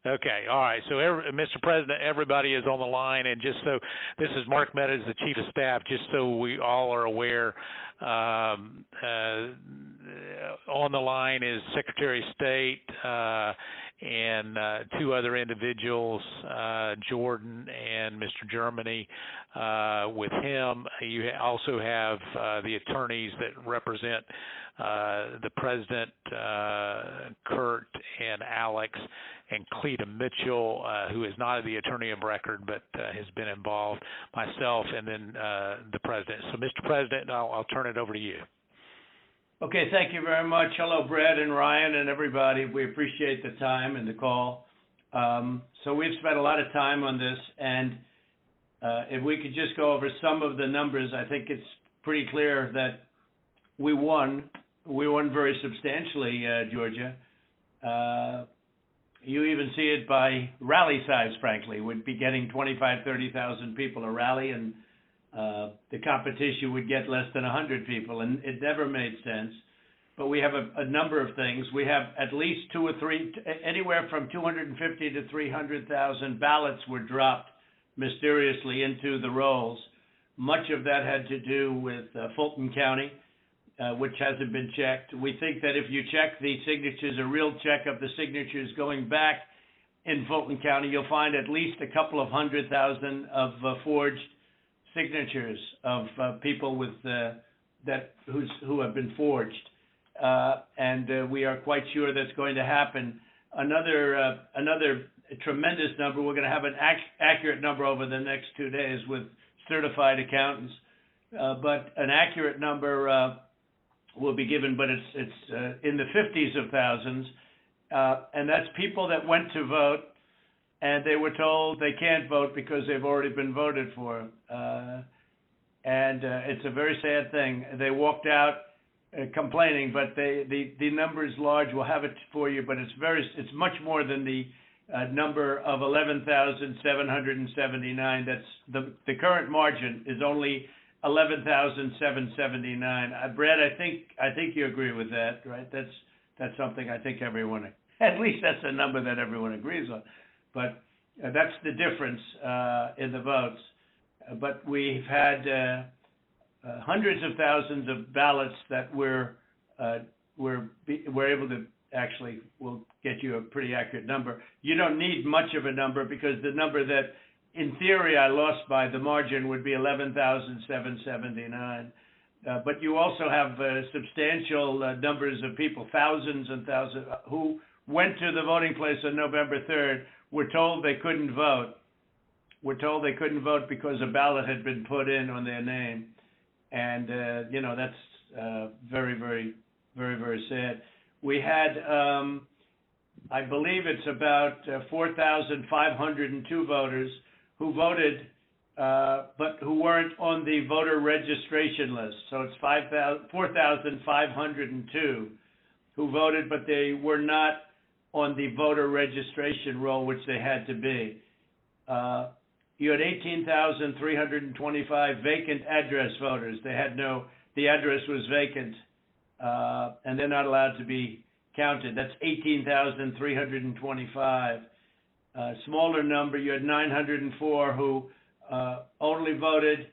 Okay, all right. So, Mr. President, everybody is on the line, and just so this is Mark Meadows, the Chief of Staff. Just so we all are aware, on the line is Secretary of State and two other individuals, Jordan and Mr. Germany. With him, you also have the attorneys that represent the President, Kurt and Alex, and Cleta Mitchell, who is not the attorney of record but has been involved, myself, and then the President. So, Mr. President, I'll turn it over to you. Okay, thank you very much. Hello, Brad and Ryan and everybody. We appreciate the time and the call. So we've spent a lot of time on this, and if we could just go over some of the numbers, I think it's pretty clear that we won. We won very substantially, Georgia. You even see it by rally size, frankly. We'd be getting 25,000, 30,000 people a rally, and the competition would get less than 100 people, and it never made sense. But we have a number of things. We have at least two or three, anywhere from 250 to 300,000 ballots were dropped mysteriously into the rolls. Much of that had to do with Fulton County, which hasn't been checked. We think that if you check the signatures, a real check of the signatures going back in Fulton County, you'll find at least a couple of 100,000 of forged signatures of people with who have been forged, and we are quite sure that's going to happen. Another tremendous number. We're going to have an accurate number over the next 2 days with certified accountants, but an accurate number will be given, but it's in the 50s of thousands, and that's people that went to vote and they were told they can't vote because they've already been voted for, and it's a very sad thing. They walked out complaining, but the number is large. We'll have it for you, but it's much more than the number of 11,779. That's the current margin is only 11,779. Brad, I think you agree with that, right? That's something I think everyone, at least that's a number that everyone agrees on. But that's the difference in the votes. But we've had hundreds of thousands of ballots that we're able to actually. We'll get you a pretty accurate number. You don't need much of a number because the number that in theory I lost by the margin would be 11,779. But you also have substantial numbers of people, thousands and thousands, who went to the voting place on November 3rd, were told they couldn't vote. Were told they couldn't vote because a ballot had been put in on their name. And, that's very, very, very, very sad. We had, I believe it's about 4,502 voters who voted, but who weren't on the voter registration list. So it's 4,502 who voted, but they were not on the voter registration roll, which they had to be. You had 18,325 vacant address voters. The address was vacant, and they're not allowed to be counted. That's 18,325. Smaller number, you had 904 who only voted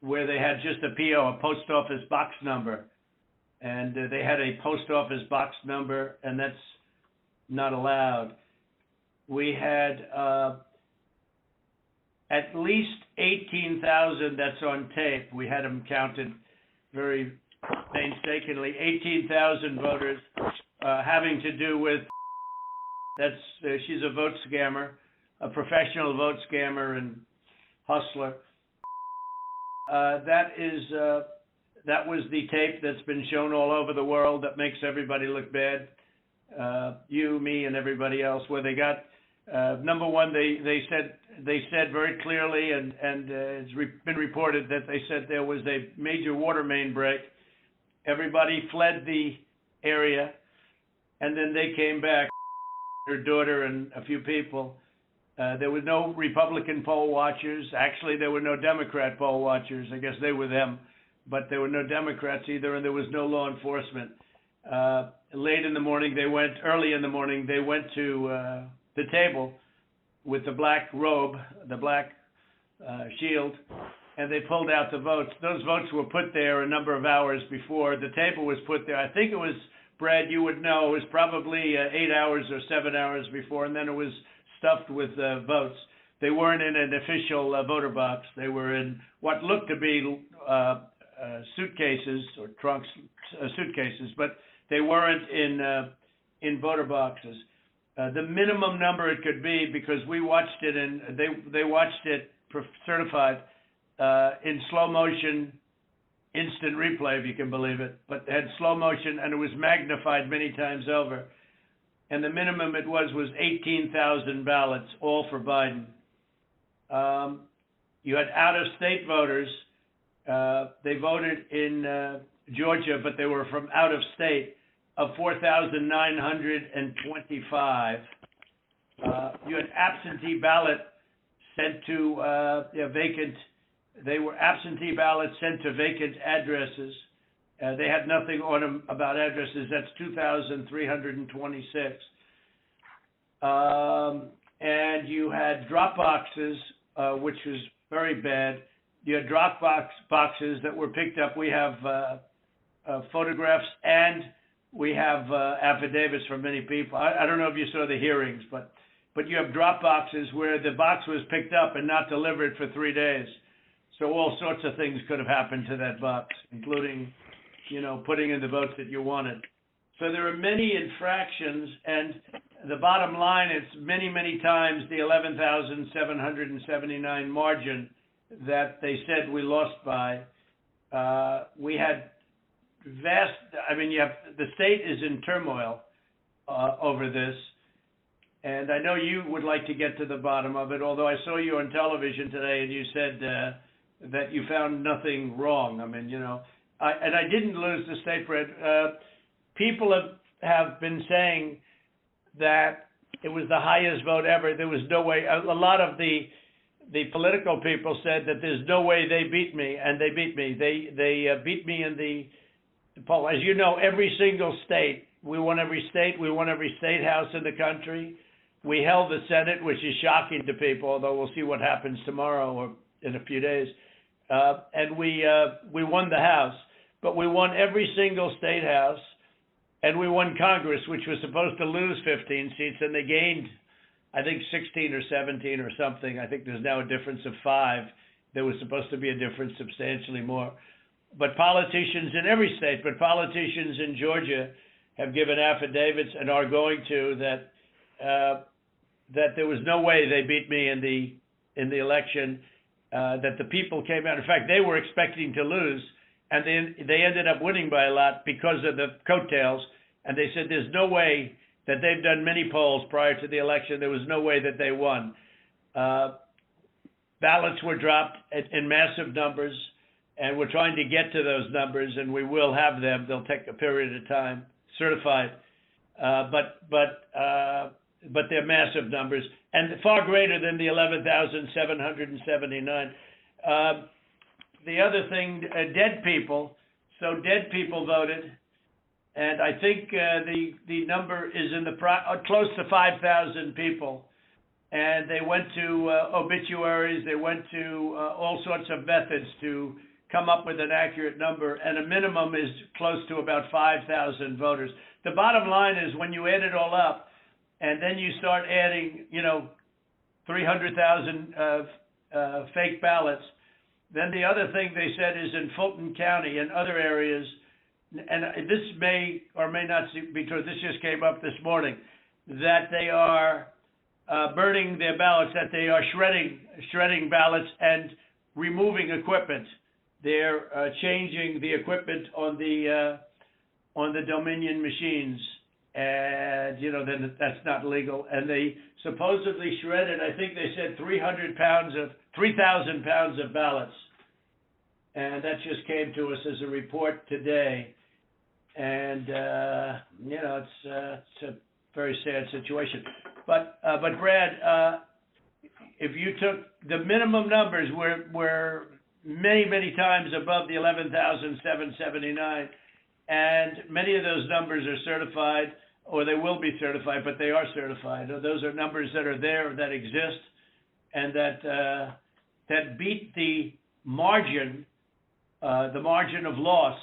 where they had just a PO, a post office box number. And they had a post office box number, and that's not allowed. We had at least 18,000, that's on tape. We had them counted very painstakingly. 18,000 voters having to do with, she's a vote scammer, a professional vote scammer and hustler. That was the tape that's been shown all over the world that makes everybody look bad, you, me, and everybody else. Where they got number one, they said very clearly, and it's been reported that they said there was a major water main break. Everybody fled the area, and then they came back. Her daughter and a few people. There were no Republican poll watchers. Actually, there were no Democrat poll watchers. I guess they were them. But there were no Democrats either, and there was no law enforcement. Early in the morning, they went to the table with the black robe, the black shield, and they pulled out the votes. Those votes were put there a number of hours before. The table was put there. I think it was, Brad, you would know, it was probably 8 hours or 7 hours before, and then it was stuffed with votes. They weren't in an official voter box. They were in what looked to be suitcases or trunks, suitcases, but they weren't in voter boxes. The minimum number it could be, because we watched it and they watched it certified in slow motion, instant replay, if you can believe it, but had slow motion, and it was magnified many times over. And the minimum it was 18,000 ballots, all for Biden. You had out-of-state voters. They voted in Georgia, but they were from out of state, of 4,925. You had absentee ballot sent to vacant. They were absentee ballots sent to vacant addresses. They had nothing on them about addresses. That's 2,326. And you had drop boxes, which was very bad. You had drop boxes that were picked up. We have photographs, and we have affidavits from many people. I don't know if you saw the hearings, but you have drop boxes where the box was picked up and not delivered for 3 days. So all sorts of things could have happened to that box, including, putting in the votes that you wanted. So there are many infractions, and the bottom line is many, many times the 11,779 margin that they said we lost by. We had the state is in turmoil over this, and I know you would like to get to the bottom of it, although I saw you on television today and you said that you found nothing wrong. I didn't lose the state, Fred. People have been saying that it was the highest vote ever. There was no way. A lot of the political people said that there's no way they beat me, and they beat me. They beat me in the poll. As you know, every single state, we won every state. We won every state house in the country. We held the Senate, which is shocking to people, although we'll see what happens tomorrow or in a few days. And we won the House, but we won every single state house, and we won Congress, which was supposed to lose 15 seats, and they gained, I think, 16 or 17 or something. I think there's now a difference of 5. There was supposed to be a difference substantially more. But politicians in every state, but politicians in Georgia have given affidavits and are going to that there was no way they beat me in the election, that the people came out. In fact, they were expecting to lose, and they ended up winning by a lot because of the coattails. And they said there's no way that they've done many polls prior to the election. There was no way that they won. Ballots were dropped in massive numbers, and we're trying to get to those numbers, and we will have them. They'll take a period of time, certified. But they're massive numbers, and far greater than the 11,779. The other thing, dead people. So dead people voted, and I think the number is in the close to 5,000 people. And they went to obituaries. They went to all sorts of methods to come up with an accurate number, and a minimum is close to about 5,000 voters. The bottom line is when you add it all up, and then you start adding, 300,000 fake ballots. Then the other thing they said is in Fulton County and other areas, and this may or may not be true, this just came up this morning, that they are burning their ballots, that they are shredding ballots and removing equipment. They're changing the equipment on the Dominion machines. And, then that's not legal. And they supposedly shredded, I think they said 3,000 pounds of ballots. And that just came to us as a report today. And, it's a very sad situation. But Brad, if you took the minimum numbers were many, many times above the 11,779. and many of those numbers are certified, or they will be certified, but they are certified. Those are numbers that are there, that exist, and that beat the margin of loss.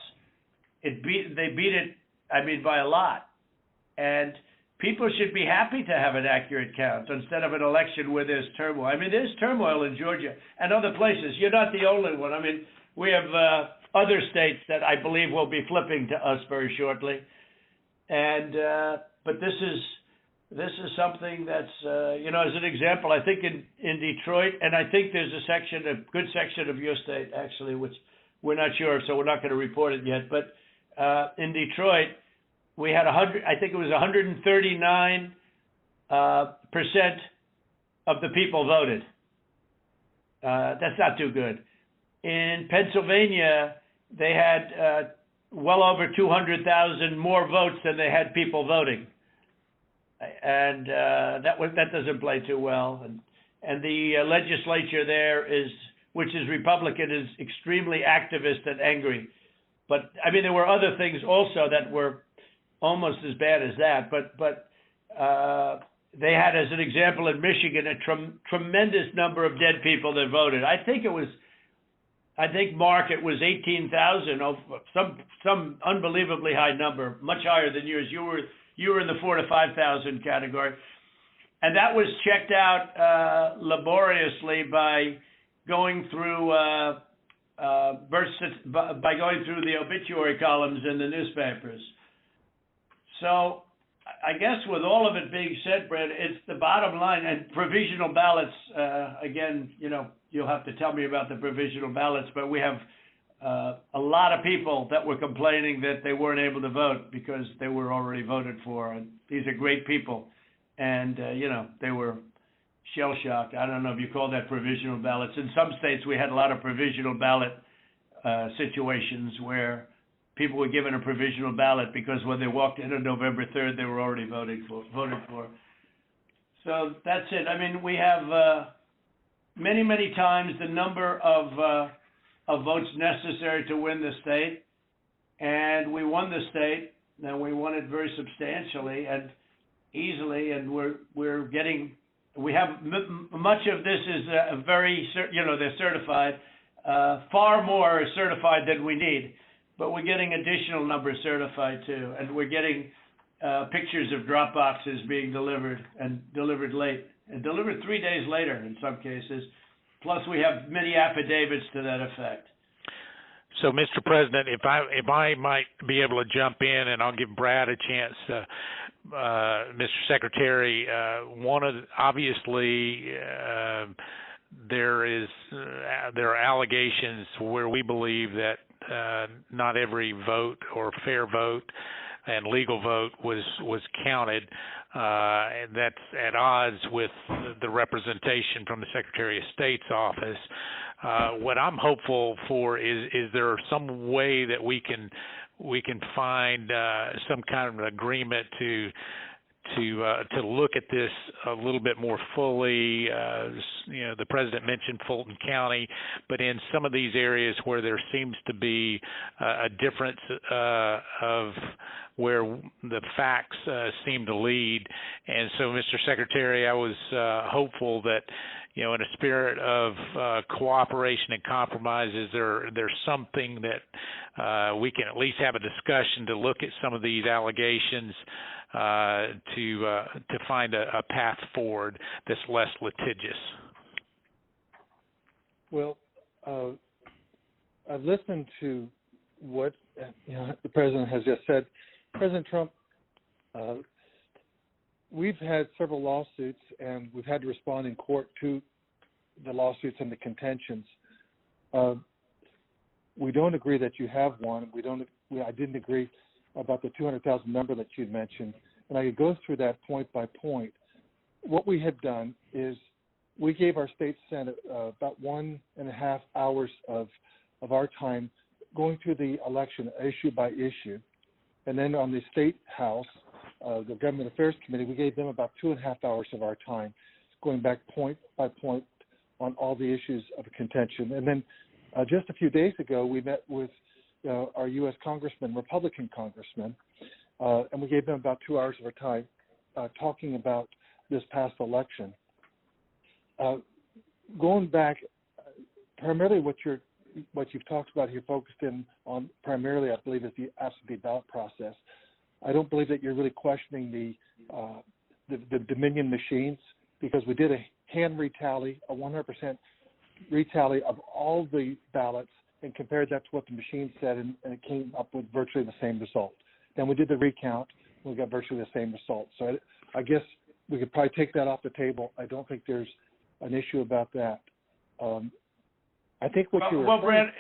They beat it, I mean, by a lot. And people should be happy to have an accurate count instead of an election where there's turmoil. I mean, there's turmoil in Georgia and other places. You're not the only one. I mean, we have other states that I believe will be flipping to us very shortly. And but this is something that's you know, as an example, I think in Detroit, and I think there's a good section of your state actually, which we're not sure, so we're not going to report it yet. But in Detroit, we had I think it was 139% of the people voted. That's not too good. In Pennsylvania, they had well over 200,000 more votes than they had people voting, and that doesn't play too well. And the legislature there which is Republican, is extremely activist and angry. But I mean, there were other things also that were almost as bad as that. But they had, as an example, in Michigan, a tremendous number of dead people that voted. I think, Mark, it was 18,000, some unbelievably high number, much higher than yours. You were in the 4,000 to 5,000 category, and that was checked out laboriously by going through the obituary columns in the newspapers. So I guess with all of it being said, Brad, it's the bottom line. And provisional ballots, again, you know, you'll have to tell me about the provisional ballots, but we have a lot of people that were complaining that they weren't able to vote because they were already voted for. And these are great people. And, you know, they were shell-shocked. I don't know if you call that provisional ballots. In some states, we had a lot of provisional ballot situations where people were given a provisional ballot because when they walked in on November 3rd, they were already voted for. So that's it. I mean, we have many, many times the number of votes necessary to win the state, and we won the state, and we won it very substantially and easily, and we have much of this is they're certified. Far more is certified than we need, but we're getting additional numbers certified too, and we're getting pictures of drop boxes being delivered and delivered late and delivered 3 days later in some cases. Plus, we have many affidavits to that effect. So, Mr. President, if I might be able to jump in, and I'll give Brad a chance. Mr. Secretary, obviously there are allegations where we believe that not every vote or fair vote and legal vote was counted, and that's at odds with the representation from the Secretary of State's office. What I'm hopeful for is there some way that we can find some kind of an agreement to look at this a little bit more fully. You know, the President mentioned Fulton County, but in some of these areas where there seems to be a difference of where the facts seem to lead. And so, Mr. Secretary, I was hopeful that, you know, in a spirit of cooperation and compromises, there's something that we can at least have a discussion to look at some of these allegations to find a path forward that's less litigious. Well, I've listened to what the President has just said. President Trump, we've had several lawsuits, and we've had to respond in court to the lawsuits and the contentions. We don't agree that you have one. I didn't agree about the 200,000 number that you mentioned, and I could go through that point by point. What we had done is we gave our state Senate about 1.5 hours of our time going through the election issue by issue. And then on the State House, the Government Affairs Committee, we gave them about 2.5 hours of our time, going back point by point on all the issues of contention. And then just a few days ago, we met with our U.S. congressman, Republican congressman, and we gave them about 2 hours of our time talking about this past election. Going back, primarily what you've talked about here, focused in on primarily, I believe, is the absentee ballot process. I don't believe that you're really questioning the Dominion machines, because we did a hand retally, a 100% retally of all the ballots, and compared that to what the machine said, and it came up with virtually the same result. Then we did the recount, and we got virtually the same result. So I guess we could probably take that off the table. I don't think there's an issue about that. I think what you were saying... Well, Brad,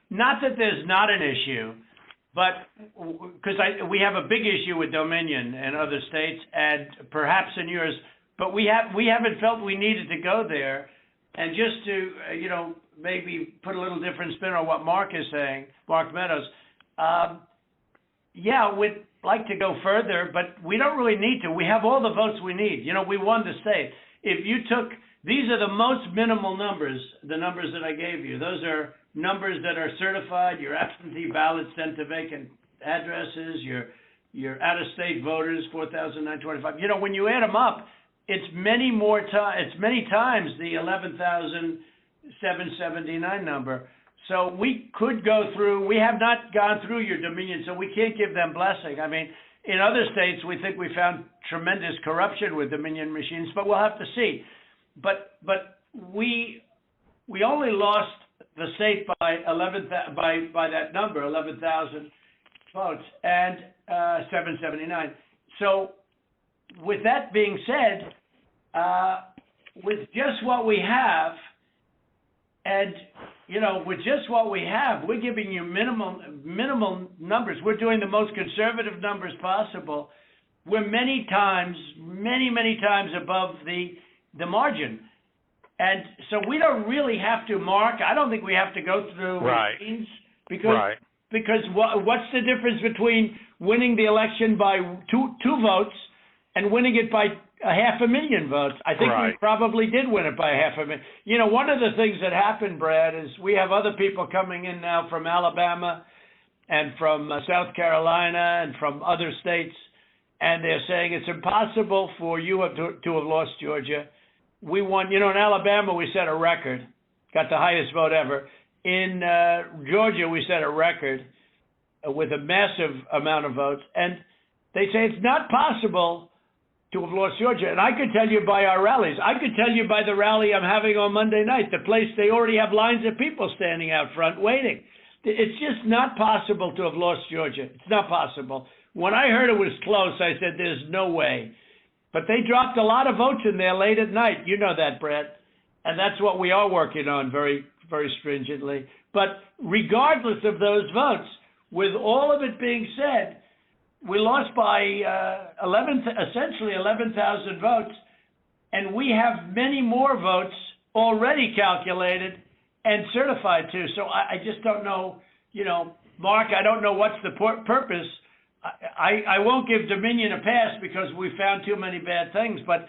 not that there's not an issue, but because we have a big issue with Dominion and other states, and perhaps in yours, but we haven't felt we needed to go there. And just to maybe put a little different spin on what Mark is saying, Mark Meadows, yeah, we'd like to go further, but we don't really need to. We have all the votes we need. We won the state. If you took, these are the most minimal numbers, the numbers that I gave you. Those are numbers that are certified, your absentee ballots sent to vacant addresses, your out-of-state voters, 4,925. When you add them up, it's many times the 11,779 number. So we could go through. We have not gone through your Dominion, so we can't give them blessing. I mean, in other states, we think we found tremendous corruption with Dominion machines, but we'll have to see. But we only lost the state by that number, 11,000 votes, and 779. So with that being said, with just what we have, and with just what we have, we're giving you minimal numbers. We're doing the most conservative numbers possible. We're many times above the margin, and so we don't really have to, Mark. I don't think we have to go through machines because what's the difference between winning the election by two votes and winning it by 500,000 votes? I think we probably did win it by 500,000. One of the things that happened, Brad, is we have other people coming in now from Alabama and from South Carolina and from other states, and they're saying it's impossible for you to have lost Georgia. We won, in Alabama we set a record, got the highest vote ever. In Georgia we set a record with a massive amount of votes, and they say it's not possible to have lost Georgia. And I could tell you by our rallies. I could tell you by the rally I'm having on Monday night, the place, they already have lines of people standing out front waiting. It's just not possible to have lost Georgia. It's not possible. When I heard it was close, I said, there's no way. But they dropped a lot of votes in there late at night. You know that, Brett. And that's what we are working on very, very stringently. But regardless of those votes, with all of it being said, we lost by essentially 11,000 votes, and we have many more votes already calculated and certified too. So I just don't know, Mark, I don't know what's the purpose. I won't give Dominion a pass because we found too many bad things, but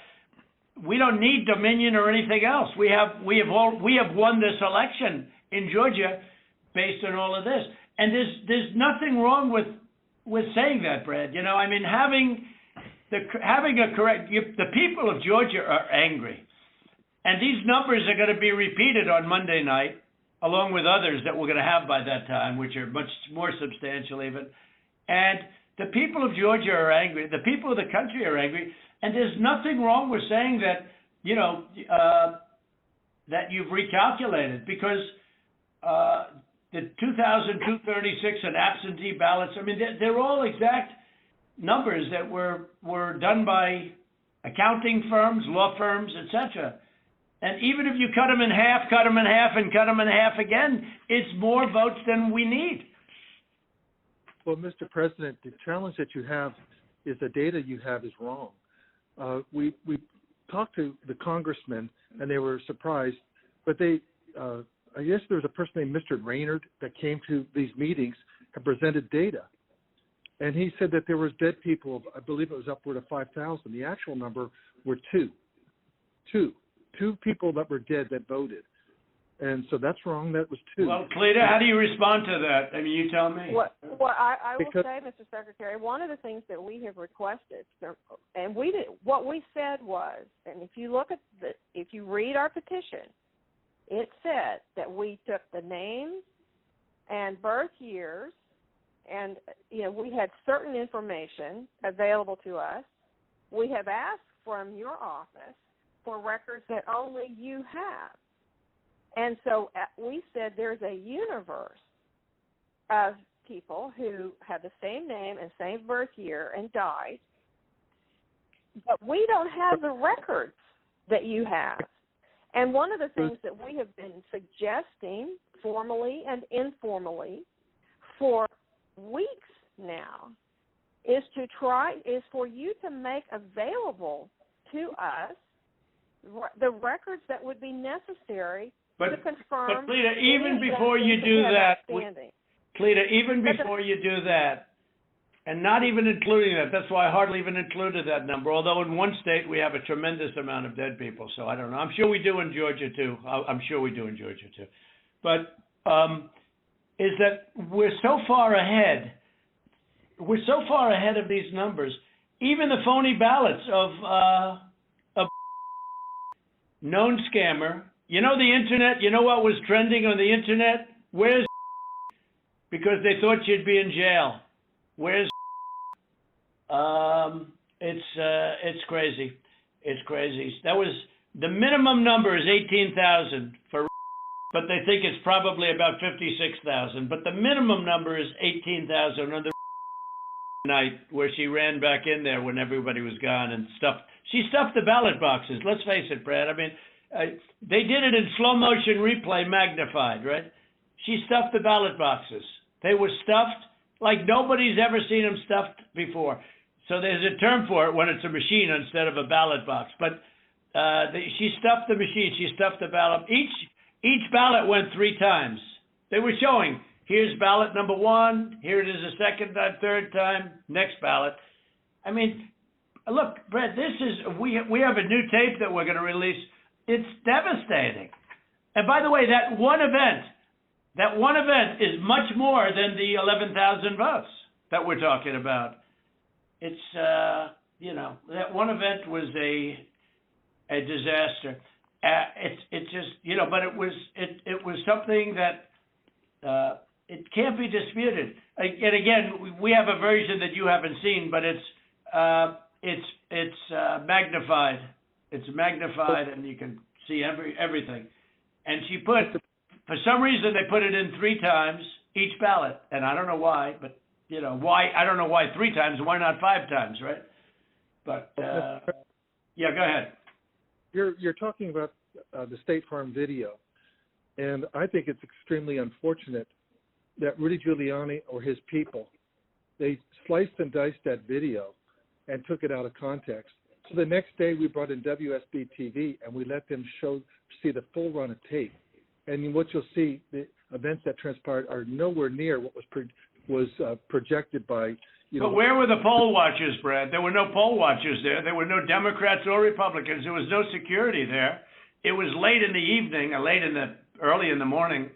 we don't need Dominion or anything else. We have won this election in Georgia based on all of this, and there's nothing wrong with saying that, Brad. I mean, having a correct. The people of Georgia are angry, and these numbers are going to be repeated on Monday night, along with others that we're going to have by that time, which are much more substantial even. And the people of Georgia are angry. The people of the country are angry. And there's nothing wrong with saying that, that you've recalculated, because the 2,236 and absentee ballots, I mean, they're all exact numbers that were done by accounting firms, law firms, etc. And even if you cut them in half, and cut them in half again, it's more votes than we need. Well, Mr. President, the challenge that you have is the data you have is wrong. We talked to the congressmen, and they were surprised, but I guess there was a person named Mr. Raynard that came to these meetings and presented data. And he said that there was dead people, I believe it was upward of 5,000. The actual number were two people that were dead that voted. And so that's wrong. That was 2. Well, Cleta, how do you respond to that? I mean, you tell me. Well, I will Because- say, Mr. Secretary, one of the things that we have requested, and what we said was, and if you look at if you read our petition, it said that we took the names and birth years, and we had certain information available to us. We have asked from your office for records that only you have. And so we said there's a universe of people who had the same name and same birth year and died, but we don't have the records that you have. And one of the things that we have been suggesting formally and informally for weeks now is for you to make available to us the records that would be necessary to confirm. But Cleta, even before you do that, Cleta, even But before you do that, and not even including that, that's why I hardly even included that number, although in one state we have a tremendous amount of dead people, so I don't know. I'm sure we do in Georgia too. I'm sure we do in Georgia too. But is that we're so far ahead. We're so far ahead of these numbers. Even the phony ballots of a known scammer. You know the internet? You know what was trending on the internet? Where's because they thought you'd be in jail. Where's it's crazy. It's crazy. That was the minimum number is 18,000 for, but they think it's probably about 56,000. But the minimum number is 18,000 on the night where she ran back in there when everybody was gone and stuffed. She stuffed the ballot boxes. Let's face it, Brad. I mean, they did it in slow motion replay magnified, right? She stuffed the ballot boxes. They were stuffed like nobody's ever seen them stuffed before. So there's a term for it when it's a machine instead of a ballot box. But she stuffed the machine. She stuffed the ballot. Each ballot went 3 times. They were showing, here's ballot number 1. Here it is a second time, third time, next ballot. I mean, look, Brett, we have a new tape that we're going to release. It's devastating. And by the way, that one event is much more than the 11,000 votes that we're talking about. It's, that one event was a disaster. It just, but it was something that it can't be disputed. And again, we have a version that you haven't seen, but it's magnified. It's magnified, and you can see everything. And she put, for some reason, they put it in 3 times each ballot, and I don't know why, but why? I don't know why 3 times. Why not 5 times, right? But yeah, go ahead. You're talking about the State Farm video, and I think it's extremely unfortunate that Rudy Giuliani or his people, they sliced and diced that video and took it out of context. So the next day we brought in WSB TV and we let them see the full run of tape. And what you'll see, the events that transpired are nowhere near what was projected by, But where were the poll watchers, Brad? There were no poll watchers there. There were no Democrats or Republicans. There was no security there. It was late in the evening, or early in the morning,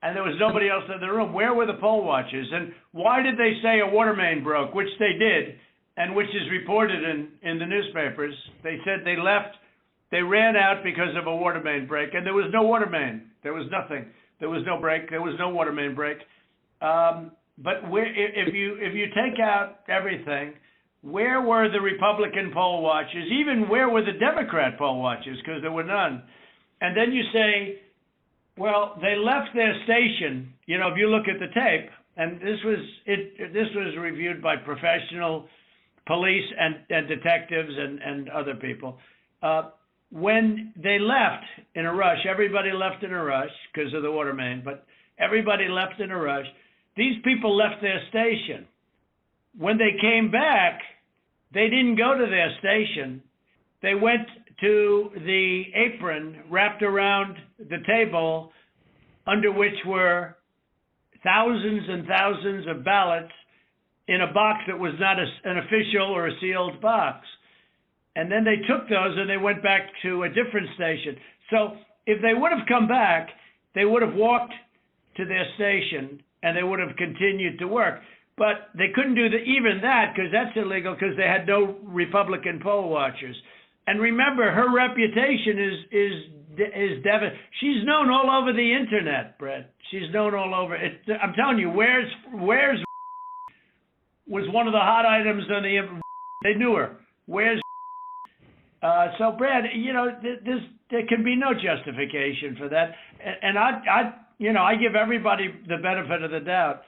and there was nobody else in the room. Where were the poll watchers? And why did they say a water main broke, which they did, and which is reported in the newspapers? They said they left. They ran out because of a water main break, and there was no water main. There was nothing. There was no break. There was no water main break. But if you take out everything, where were the Republican poll watchers? Even where were the Democrat poll watchers? Because there were none. And then you say, well, they left their station. If you look at the tape, and this was reviewed by professional police and detectives and other people. When they left in a rush, everybody left in a rush because of the water main, but everybody left in a rush. These people left their station. When they came back, they didn't go to their station. They went to the apron wrapped around the table under which were thousands and thousands of ballots in a box that was not an official or a sealed box. And then they took those and they went back to a different station. So if they would have come back, they would have walked to their station and they would have continued to work. But they couldn't do even that because that's illegal because they had no Republican poll watchers. And remember, her reputation is devastating. She's known all over the internet, Brett. She's known all over. I'm telling you, where's was one of the hot items on the. They knew her. Where's so Brad? You know, there can be no justification for that. And I give everybody the benefit of the doubt.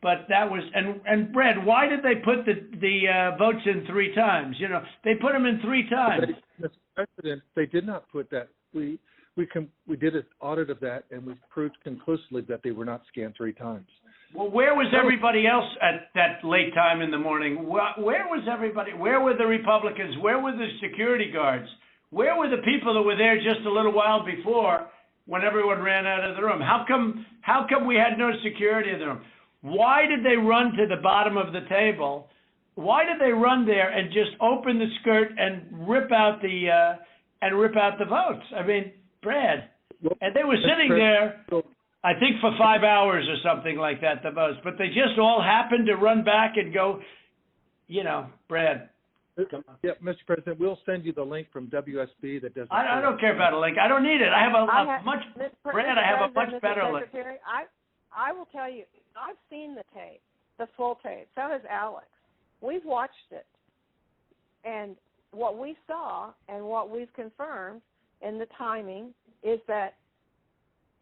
But that was, and Brad, why did they put the votes in 3 times? You know, they put them in 3 times. Mr. President, they did not put that. We did an audit of that, and we proved conclusively that they were not scanned 3 times. Well, where was everybody else at that late time in the morning? Where was everybody? Where were the Republicans? Where were the security guards? Where were the people that were there just a little while before when everyone ran out of the room? How come we had no security in the room? Why did they run to the bottom of the table? Why did they run there and just open the skirt and rip out the votes? I mean, Brad, and they were sitting there, I think for 5 hours or something like that, the votes. But they just all happened to run back and go, you know, Brad. Come on. Yeah, Mr. President, we'll send you the link from WSB that does. I don't care about a link. I don't need it. I have a much better link. I will tell you, I've seen the tape, the full tape. So has Alex. We've watched it. And what we saw and what we've confirmed in the timing is that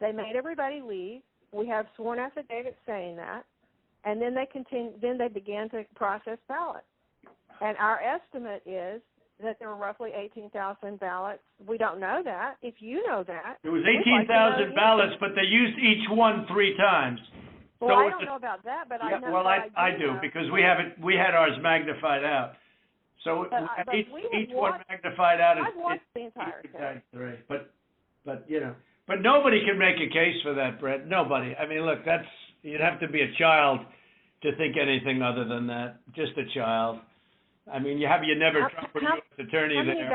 they made everybody leave. We have sworn affidavits saying that. And then they began to process ballots. And our estimate is that there were roughly 18,000 ballots. We don't know that. If you know that. There was 18,000 ballots, but they used each one 3 times. Well, so I don't know about that, but yeah, I know. Well, I do because we had ours magnified out. So each one magnified out is. I've watched the entire thing. But you know, but nobody can make a case for that, Brett. Nobody. I mean, look, you'd have to be a child to think anything other than that. Just a child. I mean, you never Trump or U.S. attorney there.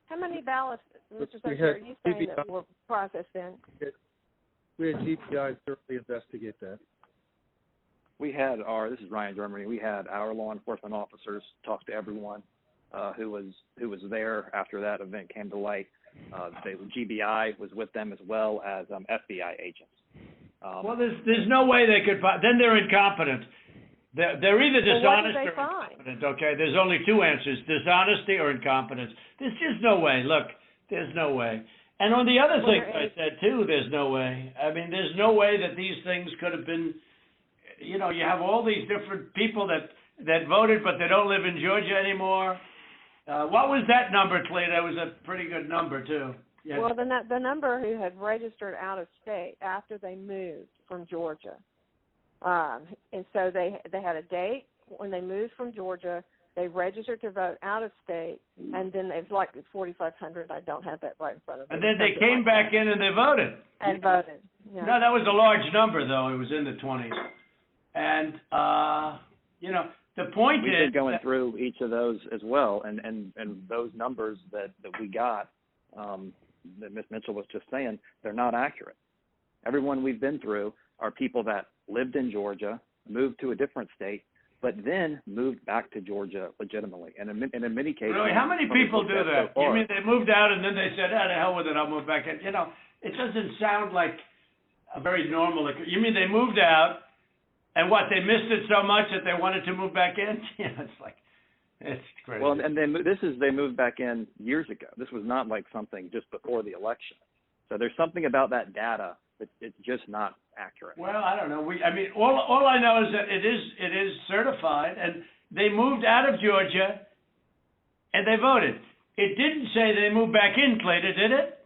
How many ballots, Mr. Secretary, are you saying that were processed in? We had GPI thoroughly investigate that. This is Ryan Germany. We had our law enforcement officers talk to everyone who was there after that event came to light. The GBI was with them as well as FBI agents. Well, there's no way they could. Then they're incompetent. They're either dishonest or incompetent. Okay, there's only 2 answers: dishonesty or incompetence. There's just no way. Look, there's no way. And on the other thing I said too, there's no way. I mean, there's no way that these things could have been. You know, you have all these different people that voted, but they don't live in Georgia anymore. What was that number, Clay? That was a pretty good number too. Yes. Well, the number who had registered out of state after they moved from Georgia, and so they had a date when they moved from Georgia. They registered to vote out of state, and then it's like 4,500. I don't have that right in front of me. And then they came back in and they voted. And voted. Yeah. No, that was a large number, though. It was in the 20s. And, you know, the point We've is... been going through each of those as well, and those numbers that we got, that Ms. Mitchell was just saying, they're not accurate. Everyone we've been through are people that lived in Georgia, moved to a different state, but then moved back to Georgia legitimately. And in many cases... Really? How many people do that? You mean they moved out and then they said, the hell with it, I'll move back in? You know, it doesn't sound like a very normal... You mean they moved out, and what, they missed it so much that they wanted to move back in? Yeah, it's like, it's crazy. Well, and they moved back in years ago. This was not like something just before the election. So there's something about that data that it's just not accurate. Well, I don't know. All I know is that it is certified, and they moved out of Georgia, and they voted. It didn't say they moved back in, Clayton, did it?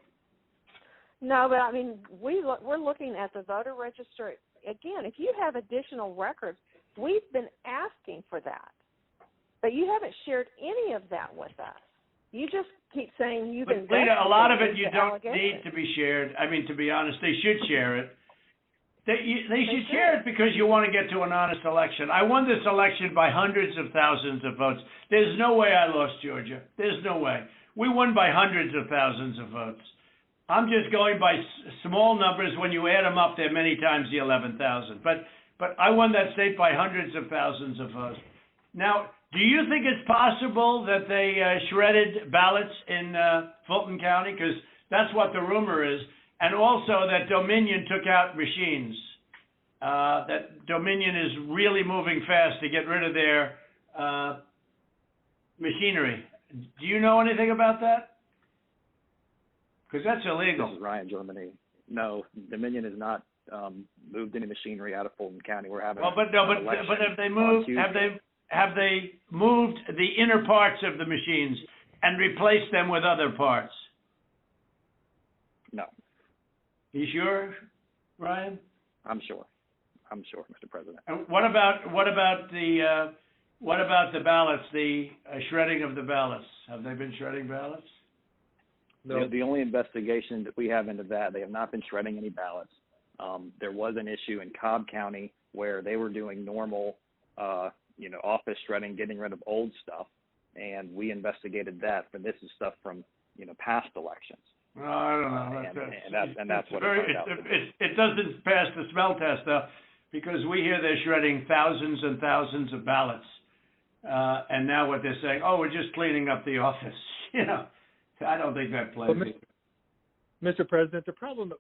No, but I mean, we're looking at the voter registry. Again, if you have additional records, we've been asking for that. But you haven't shared any of that with us. You just keep saying you've been. But Lita, a lot of it you don't need to be shared. I mean, to be honest, they should share it. They should share it because you want to get to an honest election. I won this election by hundreds of thousands of votes. There's no way I lost Georgia. There's no way. We won by hundreds of thousands of votes. I'm just going by small numbers. When you add them up, they're many times the 11,000. But I won that state by hundreds of thousands of votes. Now, do you think it's possible that they shredded ballots in Fulton County? Because that's what the rumor is. And also that Dominion took out machines. That Dominion is really moving fast to get rid of their machinery. Do you know anything about that? Because that's illegal. This is Ryan, Germany. No, Dominion has not moved any machinery out of Fulton County. We're having. But have they moved? Have they moved the inner parts of the machines and replaced them with other parts? No. You sure, Ryan? I'm sure, Mr. President. And what about the ballots? The shredding of the ballots. Have they been shredding ballots? No. The only investigation that we have into that, they have not been shredding any ballots. There was an issue in Cobb County where they were doing normal, office shredding, getting rid of old stuff, and we investigated that. But this is stuff from, past elections. No, I don't know. And that's what it turned out to be. It doesn't pass the smell test, though, because we hear they're shredding thousands and thousands of ballots. And now what they're saying, we're just cleaning up the office. I don't think that plays. Mr. President, the problem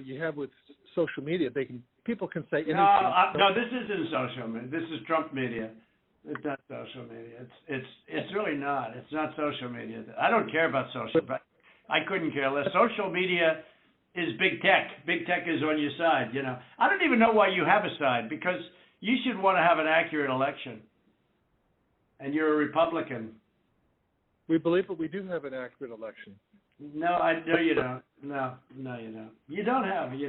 you have with social media, people can say anything. No, this isn't social media. This is Trump media. It's not social media. It's really not. It's not social media. I don't care about social. But I couldn't care less. Social media is big tech. Big tech is on your side. I don't even know why you have a side, because you should want to have an accurate election. And you're a Republican. We believe that we do have an accurate election. No, you don't. No, you don't. You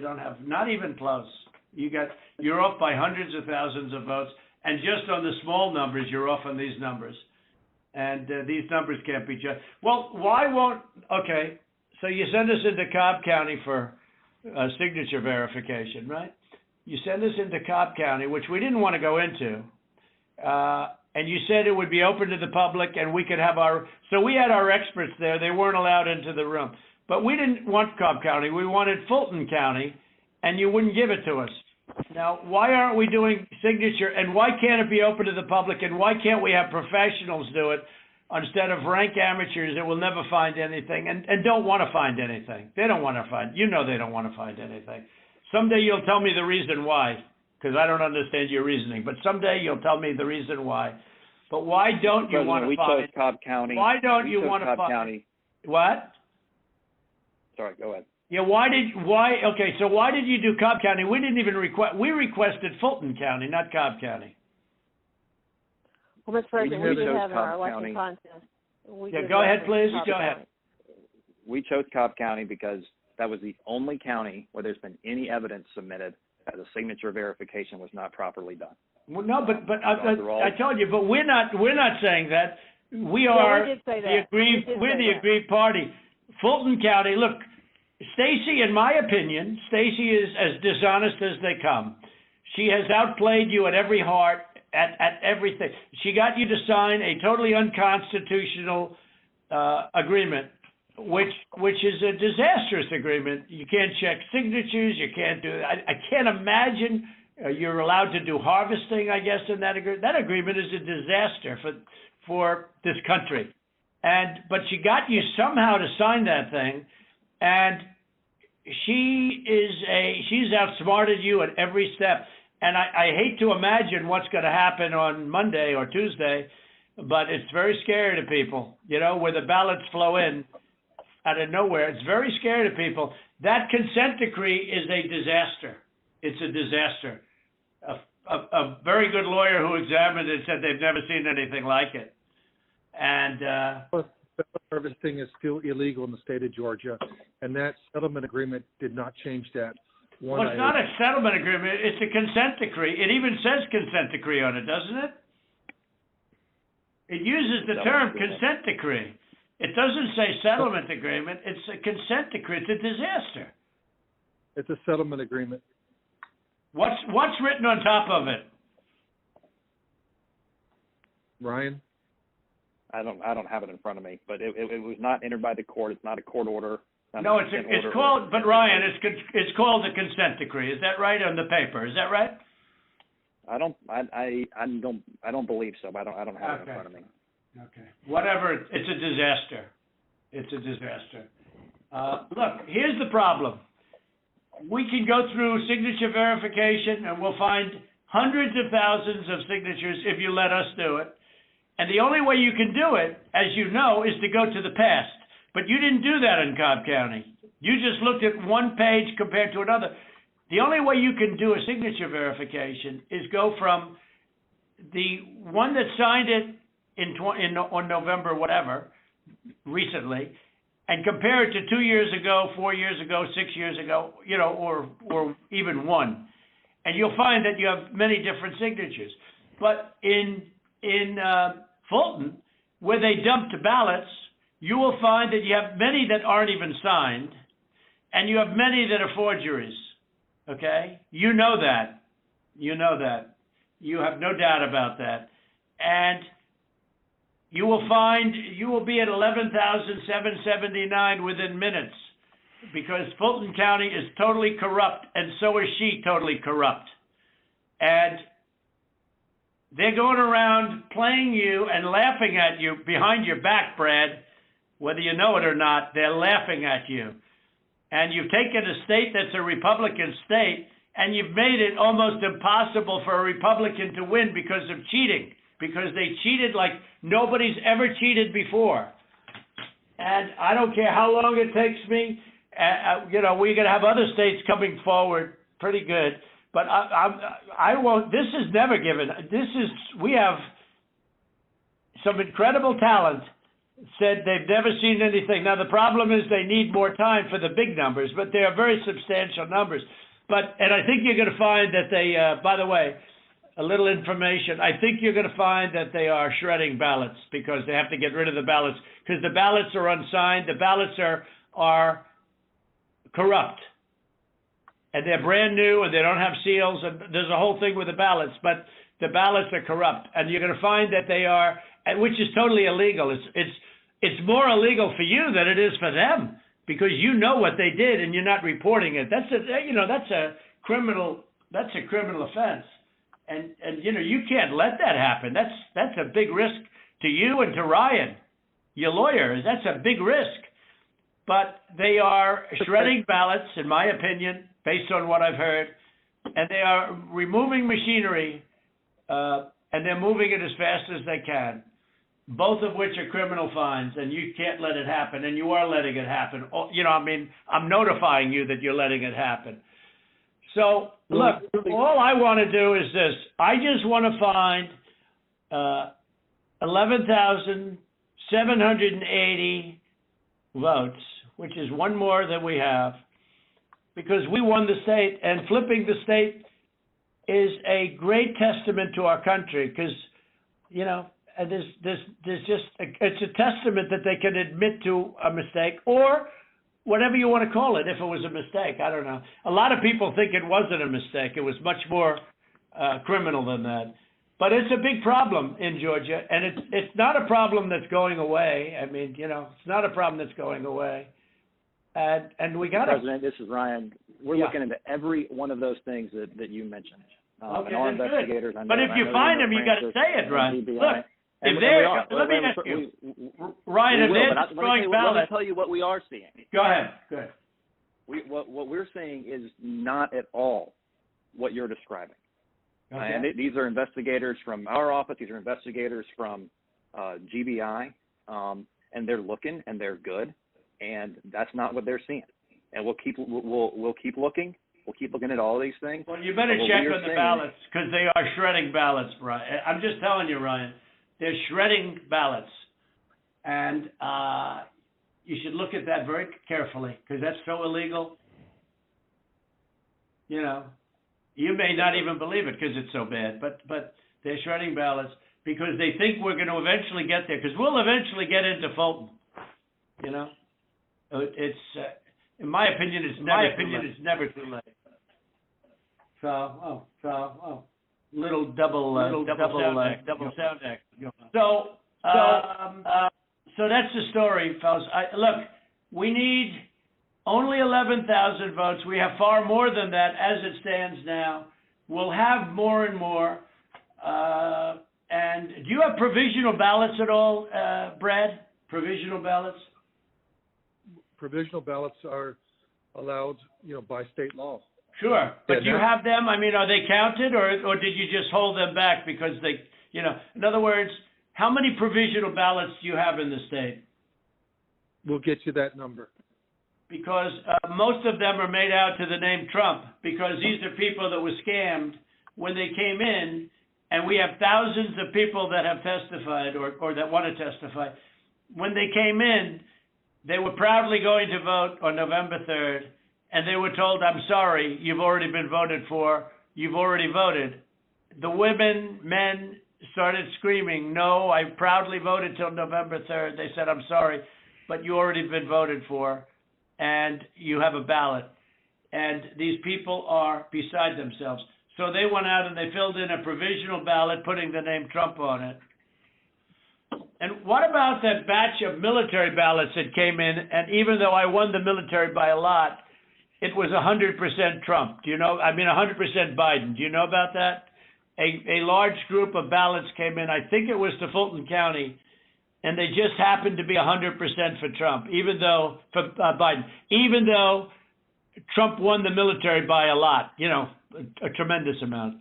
don't have. Not even close. You're off by hundreds of thousands of votes, and just on the small numbers, you're off on these numbers. And these numbers can't be judged. Well, why won't? Okay, so you send us into Cobb County for signature verification, right? You send us into Cobb County, which we didn't want to go into. And you said it would be open to the public, and we could have so we had our experts there. They weren't allowed into the room. But we didn't want Cobb County. We wanted Fulton County, and you wouldn't give it to us. Now, why aren't we doing signature, and why can't it be open to the public, and why can't we have professionals do it instead of rank amateurs that will never find anything and don't want to find anything? They don't want to find, they don't want to find anything. Someday you'll tell me the reason why, because I don't understand your reasoning, but someday you'll tell me the reason why. But why don't you want to find? We chose Cobb County. Why don't you want to find? What? Sorry, go ahead. Yeah, okay, so why did you do Cobb County? We didn't even we requested Fulton County, not Cobb County. Well, Mr. President, we did have our election County. contest. Go ahead, please. Go ahead. We chose Cobb County because that was the only county where there's been any evidence submitted that a signature verification was not properly done. Well, no, but I told you, but we're not saying that. We are we're the aggrieved party. Fulton County, look, Stacy, in my opinion, Stacy is as dishonest as they come. She has outplayed you at every heart, at everything. She got you to sign a totally unconstitutional agreement, which is a disastrous agreement. You can't check signatures. You can't do it. I can't imagine you're allowed to do harvesting, I guess, in that agreement. That agreement is a disaster for this country. But she got you somehow to sign that thing, and she's outsmarted you at every step. And I hate to imagine what's going to happen on Monday or Tuesday, but it's very scary to people, where the ballots flow in out of nowhere. It's very scary to people. That consent decree is a disaster. It's a disaster. A very good lawyer who examined it said they've never seen anything like it. And harvesting is still illegal in the state of Georgia, and that settlement agreement did not change that. Well, it's not a settlement agreement. It's a consent decree. It even says consent decree on it, doesn't it? It uses the term consent decree. It doesn't say settlement agreement. It's a consent decree. It's a disaster. It's a settlement agreement. What's written on top of it? Ryan? I don't have it in front of me, but it was not entered by the court. It's not a court order. No, it's called, but Ryan, it's called the consent decree. Is that right, on the paper? Is that right? I don't believe so. But I don't have it in front of me. Okay. Whatever. It's a disaster. It's a disaster. Look, here's the problem. We can go through signature verification, and we'll find hundreds of thousands of signatures if you let us do it. And the only way you can do it, as you know, is to go to the past. But you didn't do that in Cobb County. You just looked at one page compared to another. The only way you can do a signature verification is go from the one that signed it on November whatever, recently, and compare it to 2 years ago, 4 years ago, 6 years ago, or even one. And you'll find that you have many different signatures. But in Fulton, where they dumped ballots, you will find that you have many that aren't even signed, and you have many that are forgeries, okay? You know that. You know that. You have no doubt about that. And you will find you will be at 11,779 within minutes, because Fulton County is totally corrupt, and so is she totally corrupt. And they're going around playing you and laughing at you behind your back, Brad. Whether you know it or not, they're laughing at you. And you've taken a state that's a Republican state, and you've made it almost impossible for a Republican to win because of cheating, because they cheated like nobody's ever cheated before. And I don't care how long it takes me. We're going to have other states coming forward pretty good. But I won't. This is never given. We have some incredible talent. Said they've never seen anything. Now the problem is they need more time for the big numbers, but they are very substantial numbers. And I think you're going to find that they. By the way, a little information. I think you're going to find that they are shredding ballots because they have to get rid of the ballots because the ballots are unsigned. The ballots are corrupt. And they're brand new, and they don't have seals, and there's a whole thing with the ballots, but the ballots are corrupt. And you're going to find that they are, which is totally illegal. It's more illegal for you than it is for them, because you know what they did and you're not reporting it. That's a criminal offense. And you can't let that happen. That's a big risk to you and to Ryan, your lawyer. That's a big risk. But they are shredding ballots, in my opinion, based on what I've heard, and they are removing machinery, and they're moving it as fast as they can, both of which are criminal fines, and you can't let it happen, and you are letting it happen. I'm notifying you that you're letting it happen. So, look, all I want to do is this. I just want to find 11,780 votes, which is one more than we have, because we won the state, and flipping the state is a great testament to our country, because, and it's a testament that they can admit to a mistake, or whatever you want to call it, if it was a mistake. I don't know. A lot of people think it wasn't a mistake. It was much more criminal than that. But it's a big problem in Georgia, and it's not a problem that's going away. I mean, it's not a problem that's going away. And we got to... President, this is Ryan. We're looking into every one of those things that you mentioned. Okay, and our investigators, but if you find them, you got to say it, Ryan. Look, if they're... Let me ask you, Ryan, if they're destroying ballots... Let me tell you what we are seeing. Go ahead. What we're seeing is not at all what you're describing. Okay. And these are investigators from our office. These are investigators from GBI, and they're looking, and they're good, and that's not what they're seeing. And we'll keep looking. We'll keep looking at all these things. Well, you better check on the ballots, because they are shredding ballots, Ryan. I'm just telling you, Ryan, they're shredding ballots, and you should look at that very carefully, because that's so illegal. You may not even believe it because it's so bad, but they're shredding ballots because they think we're going to eventually get there, because we'll eventually get into Fulton. It's in my opinion, it's never too late. So little double sound act. So that's the story, fellas. Look, we need Only 11,000 votes. We have far more than that as it stands now. We'll have more and more. And do you have provisional ballots at all, Brad? Provisional ballots? Provisional ballots are allowed, by state law. Sure, but do you Yeah. have them? I mean, are they counted, or did you just hold them back because they, in other words, how many provisional ballots do you have in the state? We'll get you that number. Because most of them are made out to the name Trump, because these are people that were scammed when they came in, and we have thousands of people that have testified or that want to testify. When they came in, they were proudly going to vote on November 3rd, and they were told, I'm sorry, you've already been voted for, you've already voted. The women, men started screaming, no, I proudly voted till November 3rd. They said, I'm sorry, but you already been voted for, and you have a ballot. And these people are beside themselves. So they went out and they filled in a provisional ballot, putting the name Trump on it. And what about that batch of military ballots that came in, and even though I won the military by a lot, it was 100% Trump. Do you know? I mean, 100% Biden. Do you know about that? A large group of ballots came in. I think it was to Fulton County, and they just happened to be 100% for Trump, even though for Biden, even though Trump won the military by a lot, a tremendous amount.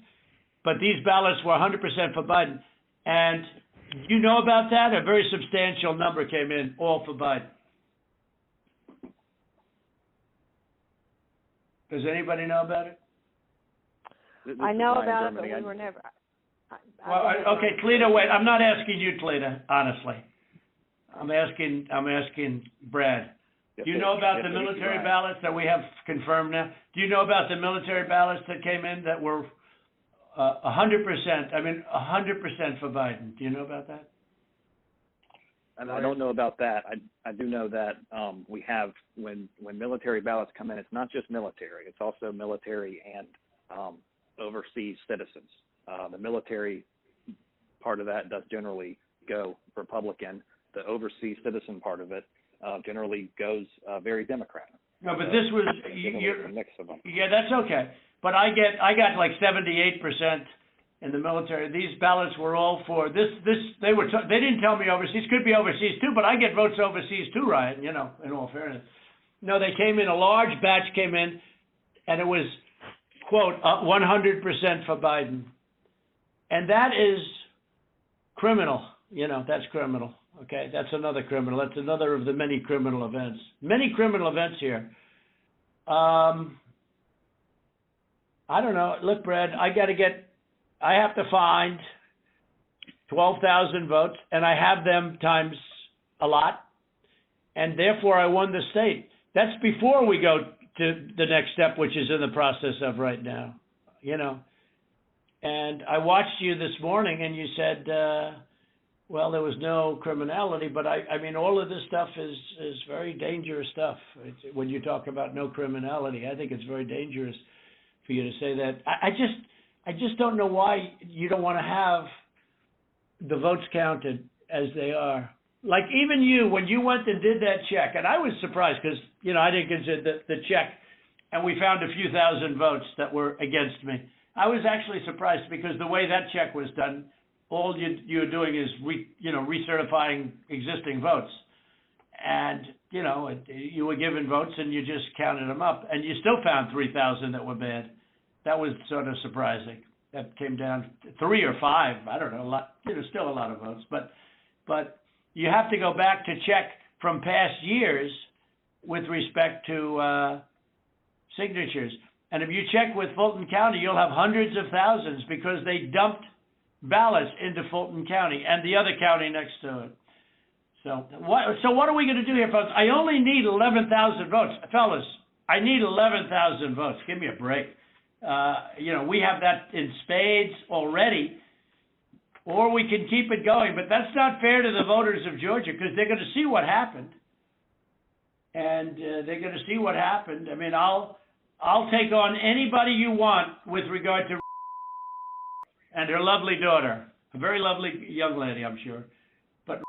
But these ballots were 100% for Biden, and you know about that? A very substantial number came in, all for Biden. Does anybody know about it? I know about it, but we were never. Well, okay, Cleta, wait. I'm not asking you, Cleta, honestly. I'm asking Brad. Do you know about the military ballots that we have confirmed now? Do you know about the military ballots that came in that were 100%? I mean, 100% for Biden. Do you know about that? I don't know about that. I do know that we have, when military ballots come in, it's not just military. It's also military and overseas citizens. The military part of that does generally go Republican. The overseas citizen part of it generally goes very Democrat. No, but this was a mix of them. Yeah, that's okay. But I got like 78% in the military. These ballots were all for this. They didn't tell me overseas. Could be overseas too, but I get votes overseas too, Ryan. In all fairness. No, they came in. A large batch came in, and it was quote 100% for Biden, and that is criminal. That's criminal. Okay, that's another criminal. That's another of the many criminal events. Many criminal events here. I don't know. Look, Brad, I have to find 12,000 votes, and I have them times a lot, and therefore I won the state. That's before we go to the next step, which is in the process of right now, And I watched you this morning, and you said, well, there was no criminality, but I mean, all of this stuff is very dangerous stuff. When you talk about no criminality, I think it's very dangerous for you to say that. I just don't know why you don't want to have the votes counted as they are. Like even you, when you went and did that check, and I was surprised because, I didn't consider the check, and we found a few thousand votes that were against me. I was actually surprised because the way that check was done, all you're doing is recertifying existing votes. And, you were given votes and you just counted them up, and you still found 3,000 that were bad. That was sort of surprising. That came down to 3 or 5, I don't know, a lot, still a lot of votes. But you have to go back to check from past years with respect to signatures. And if you check with Fulton County, you'll have hundreds of thousands because they dumped ballots into Fulton County and the other county next to it. So what are we going to do here, folks? I only need 11,000 votes. Fellas, I need 11,000 votes. Give me a break. We have that in spades already, or we can keep it going. But that's not fair to the voters of Georgia because they're going to see what happened. And they're going to see what happened. I mean, I'll take on anybody you want with regard to and her lovely daughter, a very lovely young lady, I'm sure. But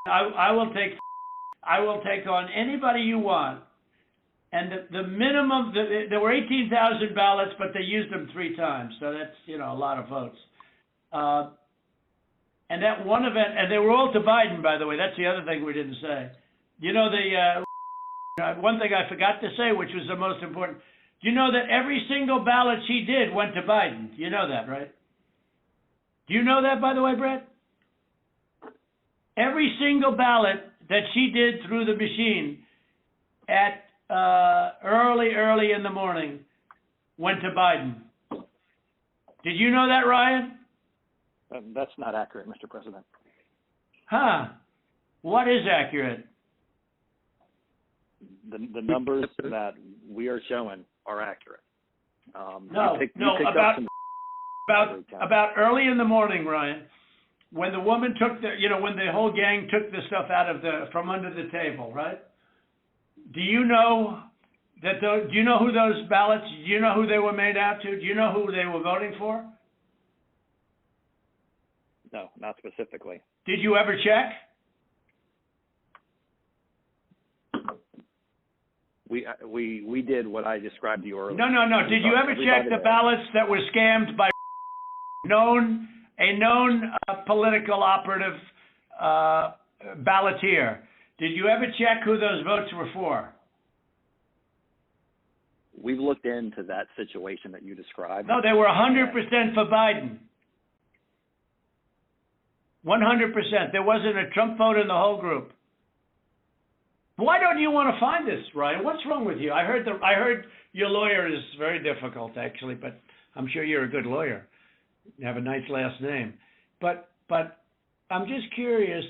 I will take on anybody you want And the minimum, there were 18,000 ballots, but they used them 3 times, so that's, you know, a lot of votes. And that one event, and they were all to Biden, by the way. That's the other thing we didn't say. You know, one thing I forgot to say, which was the most important. Do you know that every single ballot she did went to Biden? You know that, right? Do you know that, by the way, Brett? Every single ballot that she did through the machine at early in the morning went to Biden. Did you know that, Ryan? That's not accurate, Mr. President. Huh. What is accurate? The numbers that we are showing are accurate. About early in the morning, Ryan, when the woman took when the whole gang took the stuff from under the table, right? Do you know do you know who those ballots, do you know who they were made out to? Do you know who they were voting for? No, not specifically. Did you ever check? We did what I described to you earlier. No. Did you ever check the ballots that were scammed by a known political operative balloteer? Did you ever check who those votes were for? We've looked into that situation that you described. No, they were 100% for Biden. 100%. There wasn't a Trump vote in the whole group. Why don't you want to find this, Ryan? What's wrong with you? I heard your lawyer is very difficult, actually, but I'm sure you're a good lawyer. You have a nice last name. But I'm just curious,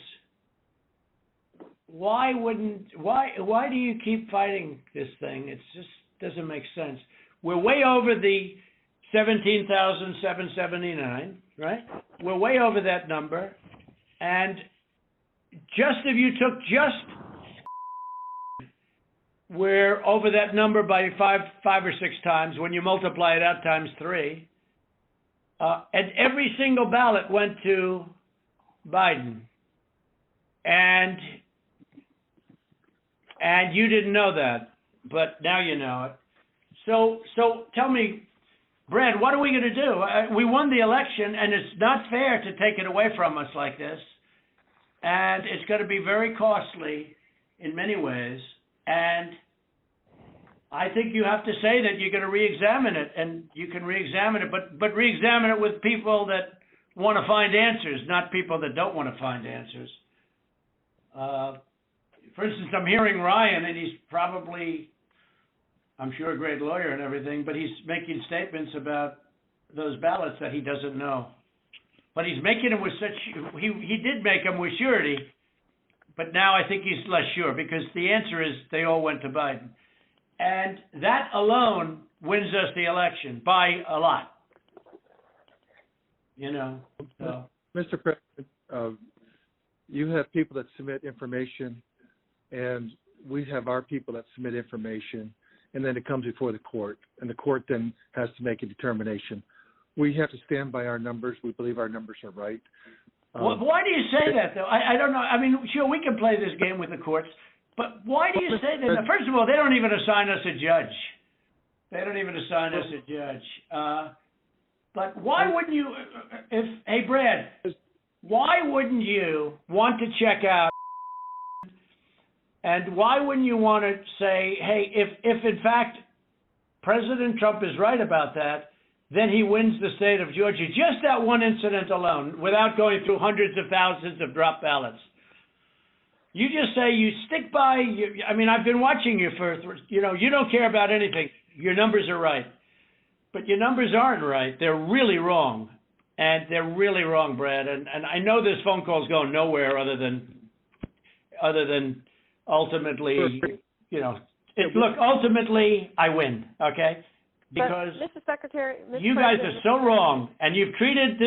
why do you keep fighting this thing? It just doesn't make sense. We're way over the 17,779, right? We're way over that number. And if you took we're over that number by five or 6 times. When you multiply it out times 3, and every single ballot went to Biden, and you didn't know that, but now you know it. So tell me, Brad, what are we going to do? We won the election, and it's not fair to take it away from us like this, and it's going to be very costly in many ways. And I think you have to say that you're going to re-examine it, and you can re-examine it, but re-examine it with people that want to find answers, not people that don't want to find answers. For instance, I'm hearing Ryan, and he's probably, I'm sure, a great lawyer and everything, but he's making statements about those ballots that he doesn't know. But he's making them with he did make them with surety, but now I think he's less sure, because the answer is they all went to Biden. And that alone wins us the election by a lot. You know. So. Mr. President, you have people that submit information, and we have our people that submit information, and then it comes before the court, and the court then has to make a determination. We have to stand by our numbers. We believe our numbers are right. Well, why do you say that, though? I don't know. I mean, sure, we can play this game with the courts, but why do you say that? First of all, they don't even assign us a judge. But why wouldn't you, hey, Brad, why wouldn't you want to check out, and why wouldn't you want to say, hey, if in fact President Trump is right about that, then he wins the state of Georgia, just that one incident alone, without going through hundreds of thousands of drop ballots. You just say you stick by, I mean, I've been watching you you don't care about anything. Your numbers are right. But your numbers aren't right. They're really wrong. And they're really wrong, Brad. And I know this phone call's going nowhere other than ultimately, look, ultimately I win, okay? Because Mr. Secretary, you guys are so wrong, and you've treated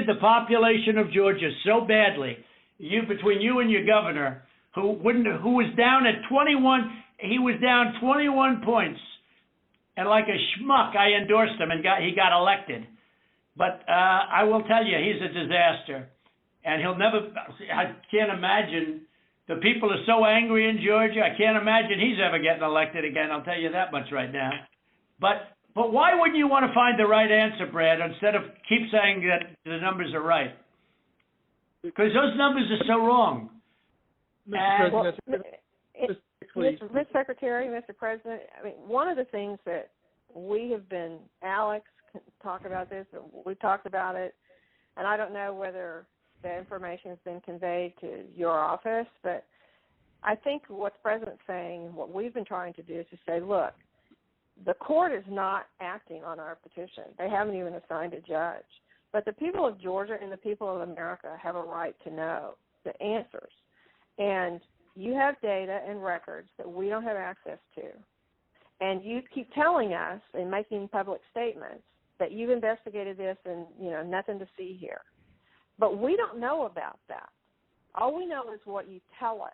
the population of Georgia so badly. Between you and your governor, who was down at 21, he was down 21 points, and like a schmuck, I endorsed him, and he got elected. But I will tell you, he's a disaster, and he'll never. I can't imagine The people are so angry in Georgia. I can't imagine he's ever getting elected again. I'll tell you that much right now. But why wouldn't you want to find the right answer, Brad, instead of keep saying that the numbers are right? Because those numbers are so wrong. Mr. Well, President, Mr. Secretary, Mr. President, I mean, one of the things that we have been, Alex can talk about this, we've talked about it, and I don't know whether the information has been conveyed to your office, but I think what the President's saying and what we've been trying to do is to say, look, the court is not acting on our petition. They haven't even assigned a judge. But the people of Georgia and the people of America have a right to know the answers. And you have data and records that we don't have access to. And you keep telling us and making public statements that you've investigated this and, you know, nothing to see here. But we don't know about that. All we know is what you tell us.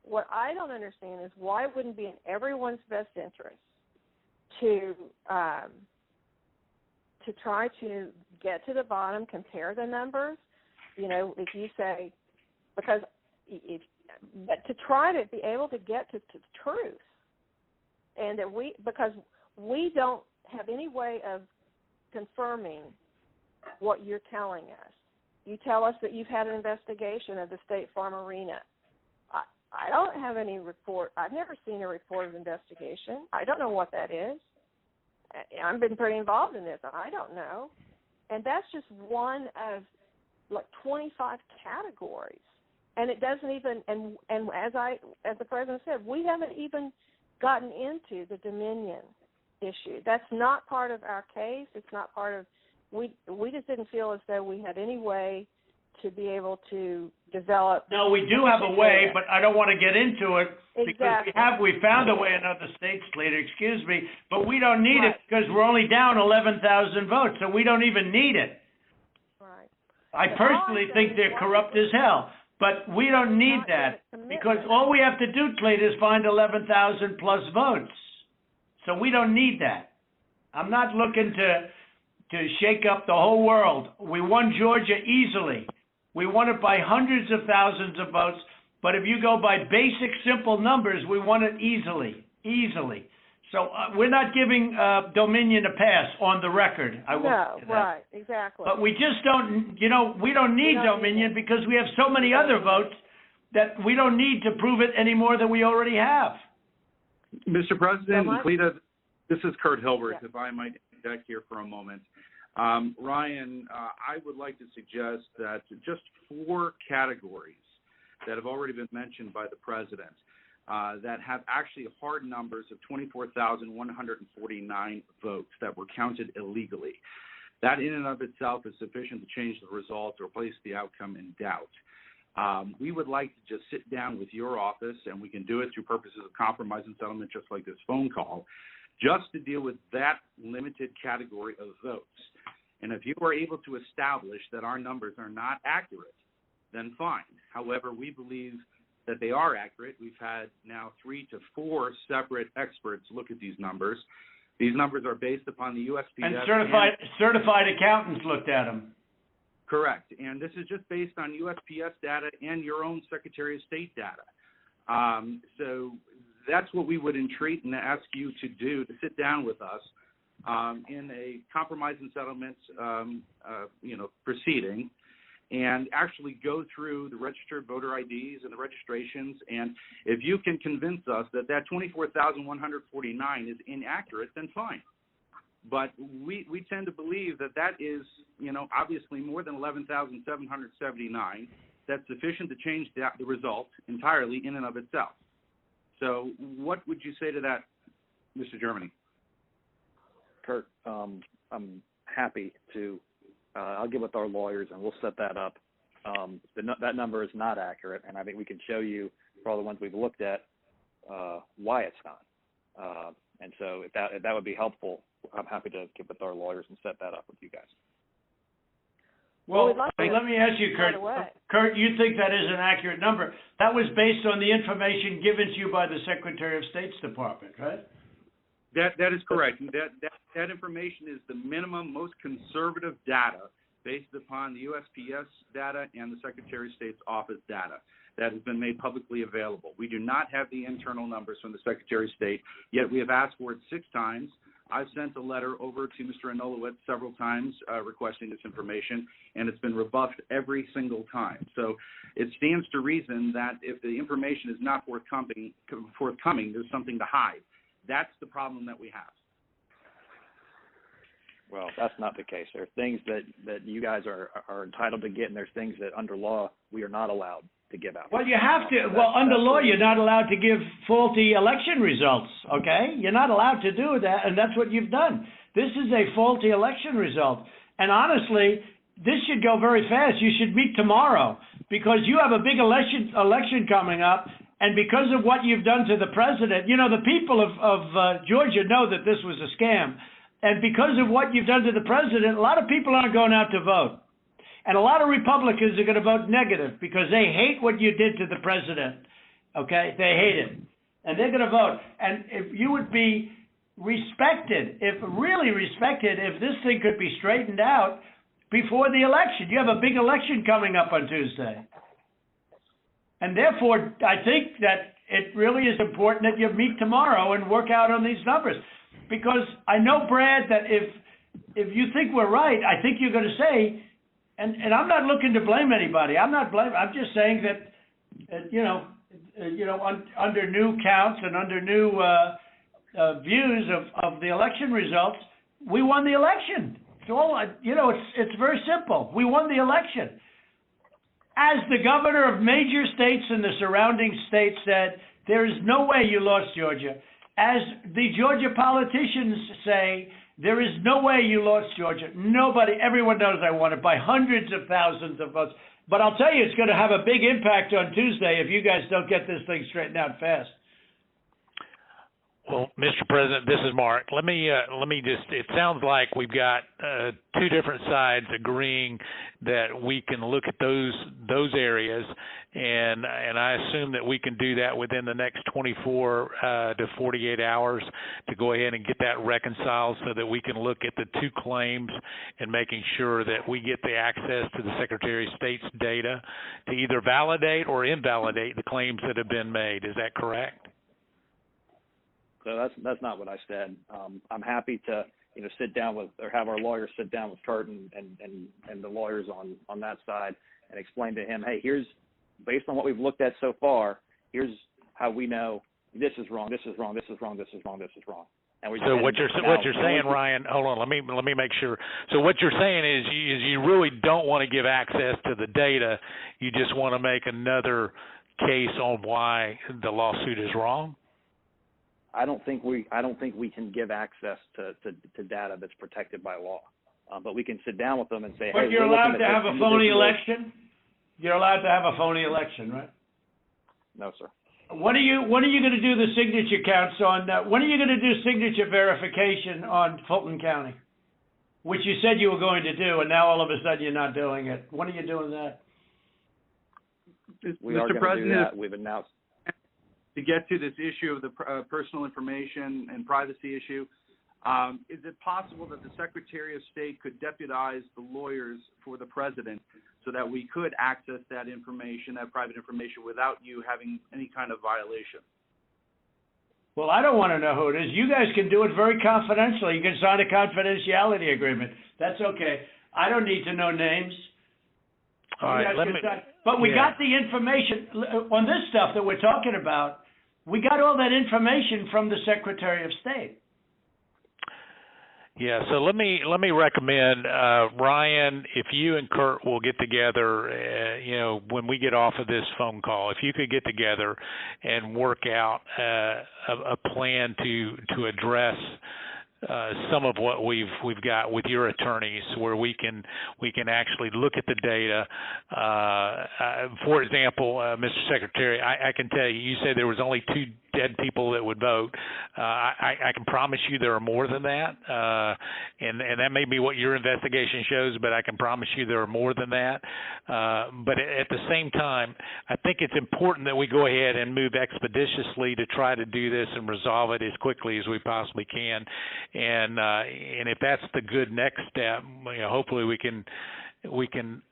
What I don't understand is why it wouldn't be in everyone's best interest to try to get to the bottom, compare the numbers. You know, if you say, but to try to be able to get to the truth, and that because we don't have any way of confirming what you're telling us. You tell us that you've had an investigation of the State Farm Arena. I don't have any report. I've never seen a report of investigation. I don't know what that is. I've been pretty involved in this. I don't know. And that's just one of like 25 categories. And it doesn't even, and as the President said, we haven't even gotten into the Dominion issue. That's not part of our case. It's not part of, we just didn't feel as though we had any way to be able to develop. No, we do have a way, but I don't want to get into it because we found a way in other states, Slater, excuse me, but we don't need it because we're only down 11,000 votes, so we don't even need it. Right. I personally think they're corrupt as hell, but we don't need that because all we have to do, Slater, is find 11,000 plus votes. So we don't need that. I'm not looking to shake up the whole world. We won Georgia easily. We won it by hundreds of thousands of votes, but if you go by basic, simple numbers, we won it easily. So we're not giving Dominion a pass on the record. I will say that. Right, exactly. But we just don't, we don't need Dominion because we have so many other votes that we don't need to prove it any more than we already have. Mr. President, Cleta, this is Kurt Hilbert, Yeah. if I might interject here for a moment. Ryan, I would like to suggest that just 4 categories that have already been mentioned by the President that have actually hard numbers of 24,149 votes that were counted illegally. That in and of itself is sufficient to change the results or place the outcome in doubt. We would like to just sit down with your office, and we can do it through purposes of compromise and settlement just like this phone call, just to deal with that limited category of votes. And if you are able to establish that our numbers are not accurate, then fine. However, we believe that they are accurate. We've had now 3 to 4 separate experts look at these numbers. These numbers are based upon the USPS. And certified accountants looked at them. Correct. And this is just based on USPS data and your own Secretary of State data. So that's what we would entreat and ask you to do, to sit down with us in a compromise and settlement, proceeding, and actually go through the registered voter IDs and the registrations. And if you can convince us that 24,149 is inaccurate, then fine. But we tend to believe that is, obviously more than 11,779. That's sufficient to change the result entirely in and of itself. So what would you say to that, Mr. Germany? Kurt, I'm happy to. I'll get with our lawyers and we'll set that up. That number is not accurate, and I think we can show you for all the ones we've looked at why it's not. And so if that would be helpful, I'm happy to get with our lawyers and set that up with you guys. Well, let me ask you, Kurt. Kurt, you think that is an accurate number? That was based on the information given to you by the Secretary of State's Department, right? That is correct. That information is the minimum, most conservative data based upon the USPS data and the Secretary of State's office data. that has been made publicly available. We do not have the internal numbers from the Secretary of State, yet we have asked for it 6 times. I've sent a letter over to Mr. Anulowicz several times requesting this information, and it's been rebuffed every single time. So it stands to reason that if the information is not forthcoming, there's something to hide. That's the problem that we have. Well, that's not the case. There are things that you guys are entitled to get, and there's things that under law we are not allowed to give out. Well, you have to. Well, under law, you're not allowed to give faulty election results, okay? You're not allowed to do that, and that's what you've done. This is a faulty election result. And honestly, this should go very fast. You should meet tomorrow because you have a big election coming up, and because of what you've done to the president, you know, the people of Georgia know that this was a scam. And because of what you've done to the president, a lot of people aren't going out to vote. And a lot of Republicans are going to vote negative because they hate what you did to the president, okay? They hate it. And they're going to vote. And if you would be respected, really respected, if this thing could be straightened out before the election. You have a big election coming up on Tuesday. And therefore, I think that it really is important that you meet tomorrow and work out on these numbers. Because I know, Brad, that if you think we're right, I think you're going to say, and I'm not looking to blame anybody. I'm just saying that, under new counts and under new views of the election results, we won the election. It's all, it's very simple. We won the election. As the governor of major states and the surrounding states said, there is no way you lost Georgia. As the Georgia politicians say, there is no way you lost Georgia. Nobody, everyone knows I won it by hundreds of thousands of votes. But I'll tell you, it's going to have a big impact on Tuesday if you guys don't get this thing straightened out fast. Well, Mr. President, this is Mark. Let me just, it sounds like we've got 2 different sides agreeing that we can look at those areas, and I assume that we can do that within the next 24 to 48 hours to go ahead and get that reconciled so that we can look at the 2 claims and making sure that we get the access to the Secretary of State's data to either validate or invalidate the claims that have been made. Is that correct? So that's not what I said. I'm happy to sit down with, or have our lawyers sit down with Kurt and the lawyers on that side and explain to him, hey, here's, based on what we've looked at so far, here's how we know this is wrong, this is wrong, this is wrong, this is wrong, this is wrong. And so what you're saying, Ryan, hold on, let me make sure. So what you're saying is you really don't want to give access to the data. You just want to make another case on why the lawsuit is wrong? I don't think we can give access to data that's protected by law, but we can sit down with them and say, but hey, you're allowed to have a phony election. You're allowed to have a phony election, right? No, sir. When are you going to do the signature counts on? When are you going to do signature verification on Fulton County, which you said you were going to do, and now all of a sudden you're not doing it? When are you doing that? We are going to do that. We've announced. To get to this issue of the personal information and privacy issue, is it possible that the Secretary of State could deputize the lawyers for the president so that we could access that information, that private information, without you having any kind of violation? Well, I don't want to know who it is. You guys can do it very confidentially. You can sign a confidentiality agreement. That's okay. I don't need to know names. All right, but we got the information on this stuff that we're talking about. We got all that information from the Secretary of State. Yeah, so let me recommend, Ryan, if you and Kurt will get together, when we get off of this phone call, if you could get together and work out a plan to address some of what we've got with your attorneys, where we can actually look at the data. For example, Mr. Secretary, I can tell you, you said there was only 2 dead people that would vote. I can promise you there are more than that, and that may be what your investigation shows, but I can promise you there are more than that. But at the same time, I think it's important that we go ahead and move expeditiously to try to do this and resolve it as quickly as we possibly can. And if that's the good next step, hopefully we can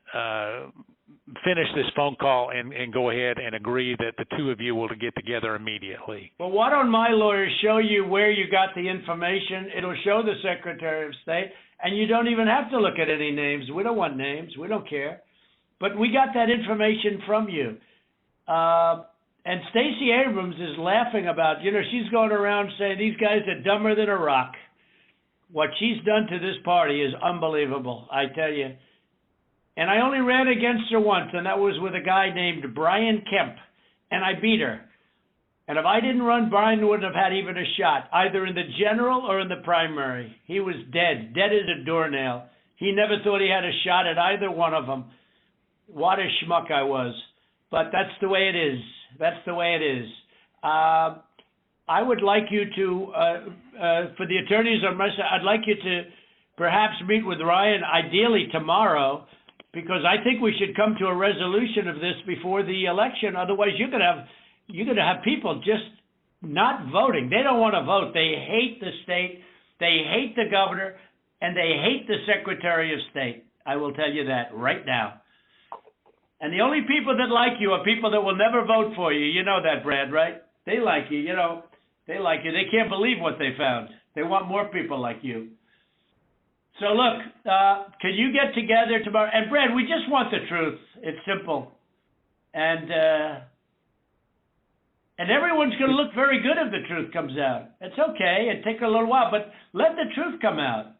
finish this phone call and go ahead and agree that the two of you will get together immediately. Well, why don't my lawyers show you where you got the information? It'll show the Secretary of State, and you don't even have to look at any names. We don't want names. We don't care. But we got that information from you. And Stacey Abrams is laughing about, she's going around saying these guys are dumber than a rock. What she's done to this party is unbelievable, I tell you. And I only ran against her once, and that was with a guy named Brian Kemp, and I beat her. And if I didn't run, Brian wouldn't have had even a shot, either in the general or in the primary. He was dead as a doornail. He never thought he had a shot at either one of them. What a schmuck I was. But that's the way it is. That's the way it is. I would like you to, for the attorneys on my side, I'd like you to perhaps meet with Ryan, ideally tomorrow, because I think we should come to a resolution of this before the election. Otherwise, you're going to have people just not voting. They don't want to vote. They hate the state. They hate the governor, and they hate the Secretary of State. I will tell you that right now. And the only people that like you are people that will never vote for you. You know that, Brad, right? They like you, They like you. They can't believe what they found. They want more people like you. So look, can you get together tomorrow? And Brad, we just want the truth. It's simple. And everyone's going to look very good if the truth comes out. It's okay. It takes a little while, but let the truth come out.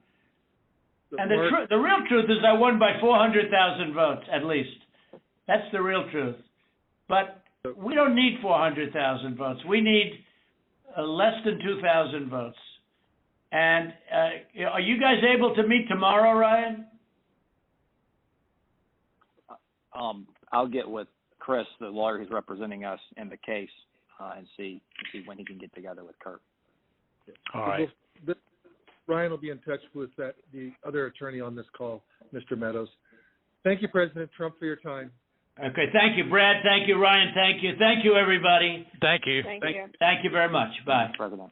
And the real truth is I won by 400,000 votes, at least. That's the real truth. But we don't need 400,000 votes. We need less than 2,000 votes. And are you guys able to meet tomorrow, Ryan? I'll get with Chris, the lawyer who's representing us in the case, and see when he can get together with Kurt. All right. Ryan will be in touch with the other attorney on this call, Mr. Meadows. Thank you, President Trump, for your time. Okay, thank you, Brad. Thank you, Ryan. Thank you. Thank you, everybody. Thank you. Thank you. Thank you very much. Bye. President.